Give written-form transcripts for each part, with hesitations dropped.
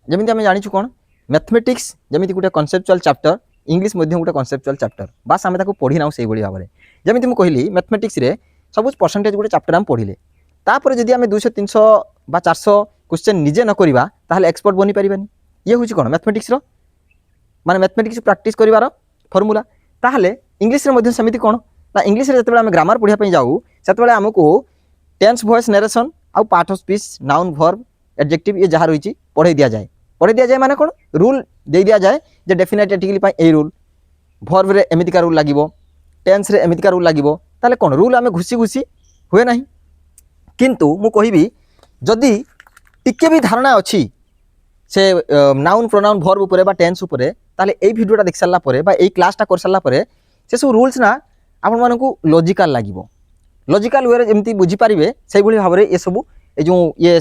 जमी आम जाचु कौन मैथमेटिक्स जमी गोटे कनसेप्चुअल चैप्टर इंग्लिश गोटे कनसेप्चुअल चैप्टर बास आम पढ़ी ना से भाव में जमी मुझे कहली मैथमेटिक्स सब परसेंटेज गोटे चैप्टर आम पढ़ले तापर जदि आम 200 300 बा 400 क्वेश्चन निजे न करवा ताहले एक्सपर्ट बनी पारिबानी ये हूँ कौन मैथमेटिक्स माने मैथमेटिक्स प्रैक्टिस करिवार फॉर्मूला ताहले इंग्लिश रे सेमिति कौन ना इंग्लिश रे जतबेले आम ग्रामर पढ़िया जाऊ सेतबेले हमको टेंस वॉइस नरेशन आउ part of speech noun verb adjective ये जहाँ रही पढ़े दिया जाए माने कौन रूल दे दिया जाए जे definite article a rule verb रे एमितिका रूल लागिवो टेंस रे एमितिका रूल लागिवो ताले कौन रूल आम घुसी घुसी हुए ना किंतु मु कहिबी जदि टिके भी धारणा अच्छी से नाउन प्रोनाउन वर्ब उपरे बा टेंस उपरे ताले एई भिडियोटा देख सारला परे बा एई क्लासटा कर सारला परे से सब रूल्स ना आपण मानकु लॉजिकल लागिवो लॉजिकल वे जेमती बुझी पारिबे सेई भली भाबरे ए सब ए जो ये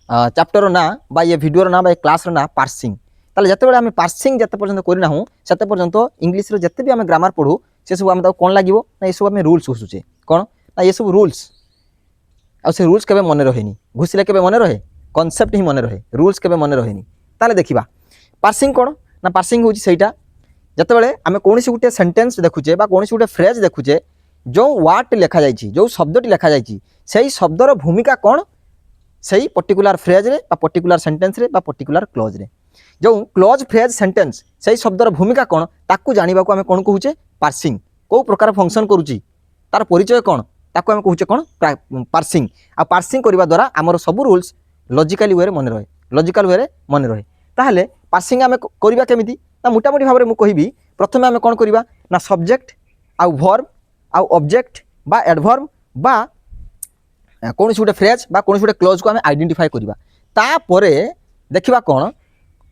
चैप्टर ना बा ये वीडियो ना बा क्लास ना पार्सिंग ताले जते बेले आमे पार्सिंग जते पर्यंत करिना हूं सेते पर्यंत इंग्लिश रे जते भी आमे ग्रामर पढू से सब आमे कोन लागिवो ना ए सब आमे रूल्स घुसुचे कोन ना ये सब रूल्स आ से रूल्स केबे मने रहेनी घुसिले केबे मने रहे कॉन्सेप्ट ही मने रहे रूल्स केबे मने रहेनी ताले देखिबा पार्सिंग कोन ना पार्सिंग होची सेटा जते बेले आमे कोनसी गुटे सेंटेंस देखुचे बा कोनसी गुटे फ्रेज देखुचे जो वार्ड लिखा जाइए जो शब्दटी लिखा जाइए से शब्दर भूमिका कौन से पर्टिकुलर फ्रेज रे पर्टिकुलर सेंटेंस रे पर्टिकुलर क्लोज रे जो क्लोज फ्रेज सेंटेंस से शब्दर भूमिका कौन ताकू जानिबा को आमे कोन कहूचे पार्सिंग को प्रकार फंक्शन करूची तार परिचय कौन ताकू आमे कहूचे कौन पार्सिंग आ पार्सिंग करबा द्वारा आमर सब रूल्स लॉजिकली वे रे मन रहे लॉजिकल वे रे मन रहे ताहले पार्सिंग आमे करबा केमिति ना मोटामोटी भाव में मु कहिबी प्रथमे आमे कोन करबा ना सब्जेक्ट आ वर्ब आ ऑब्जेक्ट बा एडवर्ब बा कौन गोटे फ्रेज बा कौन गोटे क्लोज को आम आइडेंटिफाई करवा तापरे देखा कौन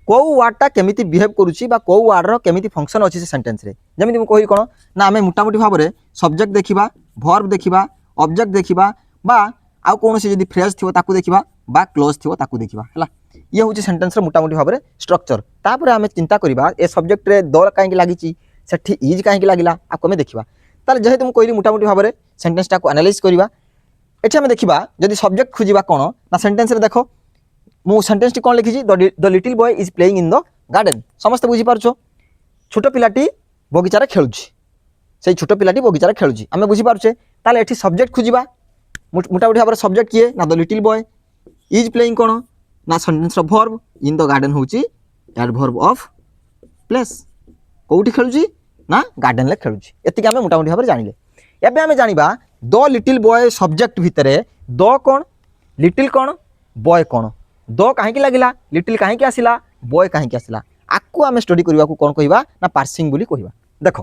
कौ वार्डटा केमिति बिहेव करुच्ची बा कौ वार्डर केमिति फंक्शन अच्छी से सेंटेंस रे जमी मुझे कही कौन ना आम मोटामोटी भाव में सब्जेक्ट देखा वर्ब देखा ऑब्जेक्ट देखा बा आउ कौन जदि फ्रेज थी ताकू देखा बा क्लोज थी ताकू देखा है ये हूँ सेंटेंस मोटामोटी भाव में स्ट्रक्चर तापर आम चिंता करवा ए सब्जेक्ट रे द कहीं लगी सेठी इज कहीं लगिला आपको आम देखा ताले जेहेतु मुझे कहली मोटामोटी भाव में सेंटेंसटा को एनालाइज करवा एठी आम देखा जदि सब्जेक्ट खोजा कौन ना सेंटेंस रे देखो मु सेंटेंस टी कौन लिखी the little boy is playing in the garden समस्त बुझीपार छोट पिलाटी बगीचार खेलुची से छोट पिलाटी बगीचार खेलुची आम बुझीपारे ताले एठी सब्जेक्ट खोजा मोटामोटी भाव में सब्जेक्ट किए ना the little boy is playing कौन ना sentence verb in the garden होची एडवर्ब ऑफ प्लेस कोठी खेलुची ना गार्डन ले खेलुची एतिक आम मोटामोटी भाव में जानिले एबे आम जानिबा द लिटिल बॉय सब्जेक्ट भितरे द कौन लिटिल कौन बॉय कौन द कहीं लगिला लिटिल कहीं आसिला बॉय कहीं आसिला आपको आम स्टडी करने को कौन कहवा ना पार्सिंग बोली कहवा देख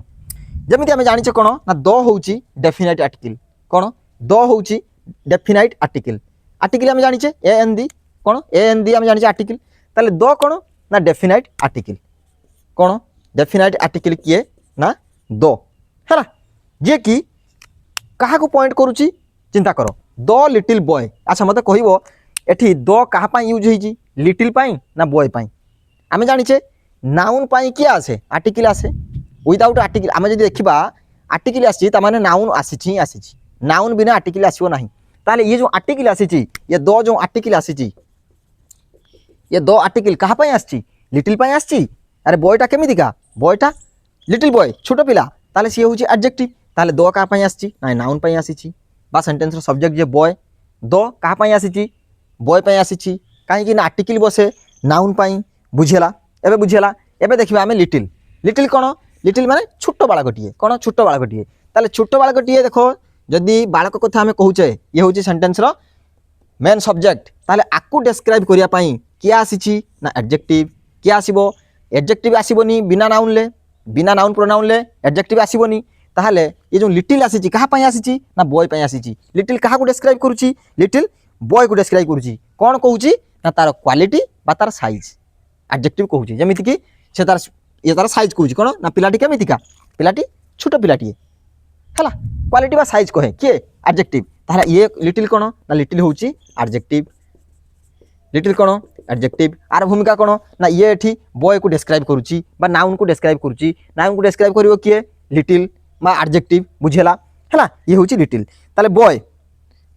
जमी आम जाने कौन ना द होची डेफिनाइट आर्टिकल कौन द होची डेफिनाइट आर्टिकल आर्टिकल आम जाने ए एन दी कौन ए एन दी आम जाने आर्टिकल ताले द कौन ना डेफिनाइट आर्टिकल कौन डेफिनाइट आर्टिकल किए ना द है जे कि क्या पॉइंट करुच्ची चिंता कर द लिटिल बॉय अच्छा मत कह एठी द क्या यूज होती लिटिल पाई ना बॉय पाई आम जाने नाउन पाई किए आसे आर्टिकल आसे विदाउट आर्टिकल आम जब देखा आर्टिकल आसी नाउन आसी आसी नाउन बिना आर्टिकल आसो ना ताले ये जो आर्टिकल आसी ये द जो आर्टिकल आसी ये द आर्टिकल क्या आसी लिटिल पाई आसी अरे बॉयटा केमितिका बॉयटा लिटिल बॉय छोट पिला ताले सी हूँ एडजेक्टिव ताले द क्या आसी ना नाउन पाई आसी बा sentence subject J boy the क्या आसी बॉय पाई आसी कहीं आर्टिकल बसे नाउन पाई बुझेला एबे बुझेला एबे देखिबा आमे लिटिल लिटिल कौन लिटिल माने छोट बालकटीए कौन छोट बालकटीए ताले छोट बालकटीए देखो जदि बालक कथा आमे कहूचे ये हूँ सेंटेंस मेन सब्जेक्ट ताले आकु डिस्क्राइब करिया पाई किया आसी ना एडजेक्टिव किया आसीबो एडजेक्टिव आसीबोनी बिना नाउन प्रोनाउन ले एडजेक्टिव आसीबोनी ताहले ये जो लिटिल आसी कहाँ आसी ना बॉय पाई आसी लिटिल क्या डिस्क्राइब करुच्ची लिटिल बॉय को डिस्क्राइब करुच्ची कौन कहूँ ना तार क्वालिटी बा तार साइज एडजेक्टिव कहूँ जमीती कि से तार ये तार साइज कहूँ कौन ना पिलाटी केमितिका पिलाटी छोट पिलाटीए है क्वालिटी बा साइज कहे किए एडजेक्टिव ताहले ये लिटिल कौन ना लिटिल हूँ एडजेक्टिव लिटिल कौन एडजेक्टिव आर भूमिका कौन ना ये एठी बॉय को डिस्क्राइब करुच्ची बा नाउन को डिस्क्राइब करुच्ची नाउन को डिस्क्राइब करिवो किए लिटिल बा एडजेक्टिव बुझेला है ये हूँ लिटिल ताले बॉय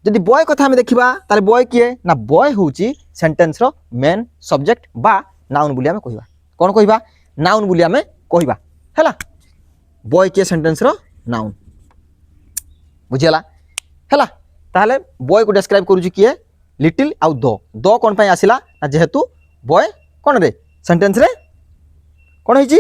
जदि बॉय कथा आम देखा ताले बॉय किए ना बॉय हूँ सेंटेंस मेन सब्जेक्ट बा नाउन बोली आमे कहबा कोन कहबा नाउन बोली आमे कहबा हैला बॉय किए सेंटेंस रो नाउन बुझियला हैला ताहले बॉय को डिस्क्राइब करूची किए लिटिल आउ दो कोन पई आसिला ना जेहेतु बॉय कोन रे सेंटेंस रे कोन होईची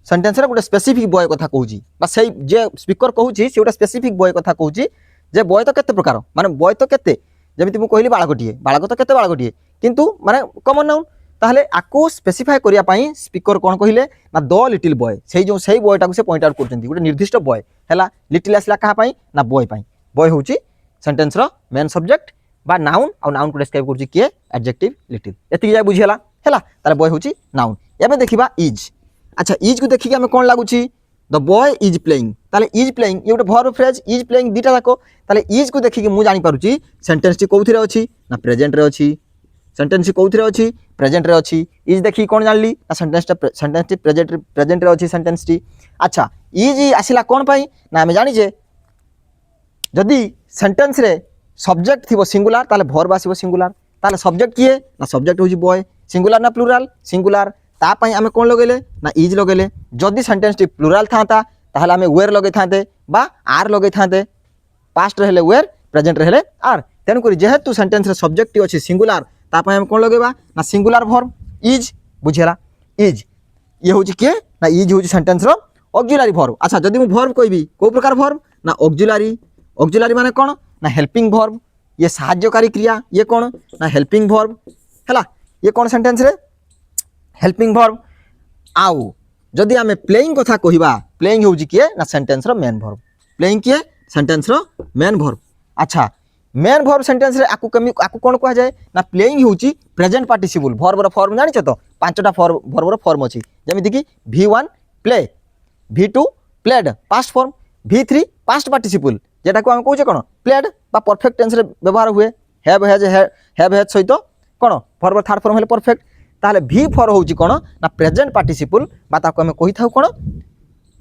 सेंटेंस रे गोटे स्पेसिफिक बॉय कथा कहूची बा सेई जे स्पीकर कहूची से गोटे स्पेसिफिक बॉय कथा कहूची जे बॉय तो केते प्रकार माने बॉय तो केते जेमिति मु कहली बाळक तो केते बाळकटिए किंतु माने कॉमन नाउन ताहले आकु स्पेसिफाई करिया पई स्पीकर कोन कहिले ना द लिटिल बॉय सेई बॉयटा को से पॉइंट आउट करचंती गोटे निर्दिष्ट बॉय हैला लिटिल आसला कहा पई ना बॉय होची सेंटेंस रो मेन सब्जेक्ट बा नाउन आ नाउन को डिस्क्राइब करची के एडजेक्टिव लिटिल एति जाय बुझियला हैला ताले बॉय होची नाउन एबे देखिबा इज अच्छा इज को देखि हमें कोन लागुची द बॉय इज प्लेइंग ताले इज प्लेइंग ये गोटे वर्ब फ्रेज इज प्लेइंग दीटा जाको ताले इज को देखि मु जानि पारुची सेंटेंस टी कोउथिरे अछि ना प्रेजेंट रे अछि सेंटेंस टी कोउथिरे अछि प्रेजेंट रे अछि इज देखि कोन जानली ना सेंटेंस टी प्रेजेंट रे अछि सेंटेंस टी अच्छा इज आसिला कोन पई ना हमें जानि जे जदि सेंटेंस रे सब्जेक्ट थिबो सिंगुलर ताले वर्ब आसीबो सिंगुलर ताले सब्जेक्ट किए ना सब्जेक्ट होजी बॉय सिंगुलर ना प्लुराल सिंगुलर ता पई आमे कोन लगेले ना इज लगेले जदि सेंटेंस टी प्लुराल थांता ताहले आमे वेयर लगे थांते बा आर लगे थांते पास्ट रहले वेयर प्रेजेंट रहले आर तेन करी जेहेतु सेंटेंस रे सब्जेक्ट टी अछि सिंगुलर ता पई आमे कोन लगेबा ना सिंगुलर वर्ब इज बुझेला इज ये होची के ना इज होची सेंटेंस रो ऑक्सिलरी वर्ब अच्छा जदि मु वर्ब कहबी को प्रकार वर्ब ना ऑक्सिलरी माने कोन ना हेल्पिंग वर्ब ये सहायकारी क्रिया ये कोन ना हेल्पिंग वर्ब हैला ये कोन सेंटेंस रे हेल्पिंग वर्ब आउ जदि आमे प्लेइंग कथा कहिबा प्लेइंग होउची किए ना सेंटेंस रो मेन वर्ब प्लेइंग किए सेंटेंस रो मेन वर्ब अच्छा मेन वर्ब सेंटेंस रे आकु कोन कहा जाय ना प्लेइंग होउची प्रेजेंट पार्टिसिपल वर्ब रो फॉर्म जानि छ तो पांचटा वर्ब रो फॉर्म अछि जेमिति कि V1 play V2 played past form V3 past participle जेटा को हम कहू कोन प्लेड बा परफेक्ट टेंस रे व्यवहार हुए हैव हैज सहित कोन वर्ब थर्ड फॉर्म हेले परफेक्ट ताले V4 होउची कोन ना प्रेजेंट पार्टिसिपल बा ताको हम कहि थाउ कोन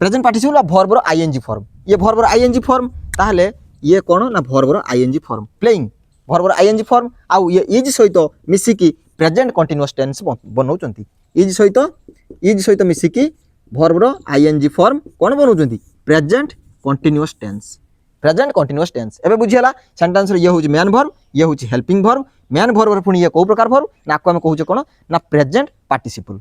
प्रेजेंट पार्टिसिपल बा वर्ब रो आईएनजी फॉर्म ये वर्ब रो आईएनजी फॉर्म ताले ये कोन ना वर्ब रो आईएनजी फॉर्म प्लेइंग वर्ब रो आईएनजी फॉर्म आउ ये इज सहित मिसी की प्रेजेंट कंटीन्यूअस टेंस बनौचंती इज सहित मिसी की वर्ब रो आईएनजी फॉर्म कोन बनौचंती प्रेजेंट कंटीन्यूअस टेंस एबे बुझियला सेंटेंस रे ये होची मेन वर्ब ये होची हेल्पिंग वर्ब मेन वर्ब रे पुनी ये को प्रकार वर्ब ना को हम कहूचे कोन ना प्रेजेंट पार्टिसिपल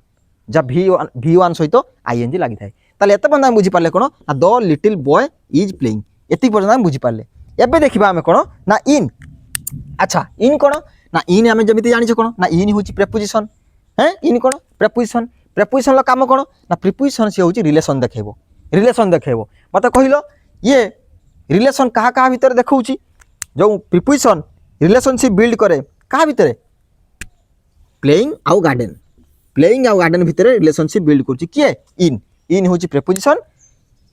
जा V1 सहित आईएनजी लागि थाए ताले एते बंदा बुझि पाले कोन ना the little boy is playing एति पर्यंत हम बुझि पाले एबे देखिबा हम कोन ना इन अच्छा इन कोन ना इन हमें जमिति जानि छ कोन ना इन होची प्रीपोजिशन हैं इन कोन प्रीपोजिशन लो काम कोन ना प्रीपोजिशन से होची रिलेशन देखेबो मते कहिलो ये रिलेशन कहा भीतर देखौची जो प्रीपोजिशन रिलेशनशिप बिल्ड करे कहा भीतर प्लेइंग आउ गार्डन भीतर रिलेशनशिप बिल्ड करची किए इन होची प्रीपोजिशन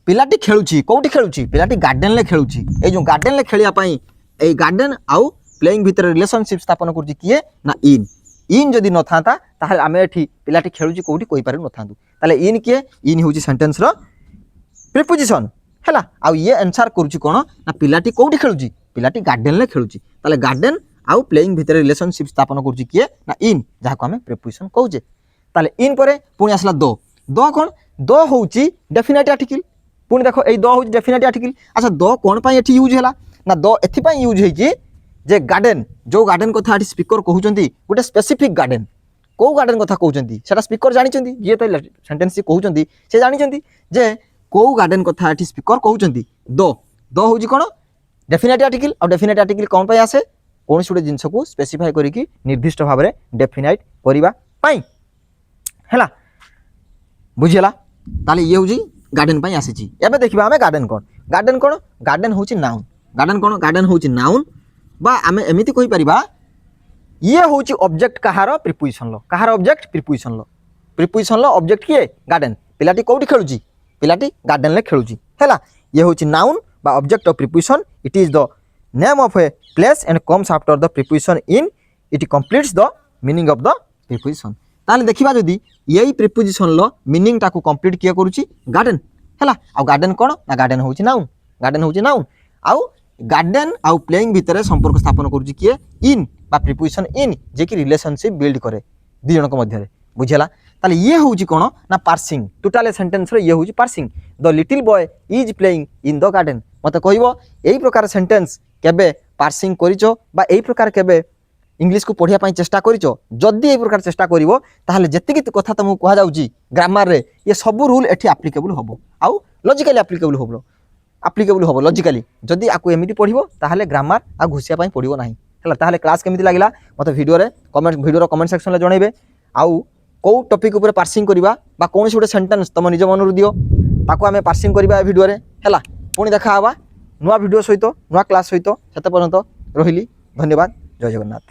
पिलाटी खेलुची कोठी खेलुची पिलाटी गार्डन ले खेलुची ए जो गार्डन ले खेलिया पई ए गार्डन आउ प्लेइंग भीतर रिलेशनशिप स्थापन करची किए ना इन जदि न थाता ताहले आमे एठी पिलाटी खेलुची कोठी कोइ पारु न थांतु ताले इन किए इन होची सेंटेंस रो प्रीपोजिशन हैला आउ ये आंसर करूची कोन ना पिलाटी कोठी खेलुची पिलाटी गार्डन ले खेलुची ताले गार्डन आउ प्लेइंग भीतर रिलेशनशिप स्थापन करूची किए ना इन जहा को हमें प्रीपोजिशन कहूचे ताले इन परे पुनी आसला दो कोन दो होची डेफिनेट आर्टिकल पुनी देखो ए दो होची डेफिनेट आर्टिकल अच्छा दो कोन पई एठी यूज हैला ना दो एथि पई यूज हेची जे गार्डन जो गार्डन कथा एठी स्पीकर कहउचंती गोटे स्पेसिफिक गार्डन को गार्डन कथा कहउचंती सेटा स्पीकर जानिचंती जे तो सेंटेंस कहउचंती से जानिचंती जे को गार्डन कथा एठी स्पीकर कहउचंती दो होची कोन डेफिनेट आर्टिकल और डेफिनेट आर्टिकल कोन पई आसे कोनसी गोटे जिंस को स्पेसिफाई करिकी निर्दिष्ट भाव में डेफिनाइट करिबा पई हैला बुझियला ताले ये होची गार्डन पई आसीची एबे देखिबा हमें गार्डन होची नाउन गार्डन होची नाउन बा आमे एमिति कहि परिबा ये होची ऑब्जेक्ट कहार प्रीपोजिशन लो कहार ऑब्जेक्ट प्रीपोजिशन लो ऑब्जेक्ट किए गार्डन पिलाटी कोठी खेलुची पिलाटी गार्डन ले खेलुची हैला ये होची नाउन बा object of preposition it is the name of a place and comes after the preposition in it completes the meaning of the preposition ताले देखिबा जदी यही प्रीपोजिशन लो मीनिंग टाकू कंप्लीट किया करूची गार्डन हैला आ गार्डन कोन ना गार्डन होची नाउन आउ गार्डन आउ प्लेइंग भितर संपर्क स्थापन करूची किए इन বা প্রিপোজিশন ইন যে কি রিলেশনशिপ বিল্ড করে দুই জনক মধ্যে বুঝিলা। তাহলে ইয়ে হচ্ছে কোণ না পার্সিং টোটাল সেন্টেন্সর ইয়ে হচ্ছে parsing the little boy is playing in the garden মতো কহব এই প্রকার সেন্টেন্স কেবে পার্সিং করিছ বা এই প্রকার কেবে ইংলিশ কু পড়িয়া পাই চেষ্টা করিছ যদি এই প্রকার চেষ্টা করিব তাহলে যেতিকি কথা তোমাকে কুয়া যাଉଛି গ্রামার রে ইয়ে সবু রুল এটি আপ্লিকেবল হব আউ লজিকালি আপ্লিকেবল হব লজিকালি যদি আকু এমিতি পড়িব তাহলে গ্রামার আর ঘুষিয়া পাই পড়িব নাই ହେଲା। তাহলে ক্লাস কেমিতি লাগিলা মতে ভিডিওর কমেন্ট সেকশনে জଣାইবে আউ কেউ টপিক উপরে পার্সিং করিবা বা কୌଣସି ଗୋଟେ ସେଣ୍ଟେନ୍ସ ତମ ନିଜ ମନରୁ ଦିଅ ତାକୁ ଆମେ ପାର୍ସିଂ କରିବା ଏ ଭିଡ଼ିଓରେ ହେଲା। ପୁଣି ଦେଖା ହେବା ନୂଆ ଭିଡ଼ିଓ ସହିତ ନୂଆ କ୍ଲାସ୍ ସହିତ। ସେତେ ପର୍ଯ୍ୟନ୍ତ ରହିଲି, ଧନ୍ୟବାଦ, ଜୟ ଜଗନ୍ନାଥ।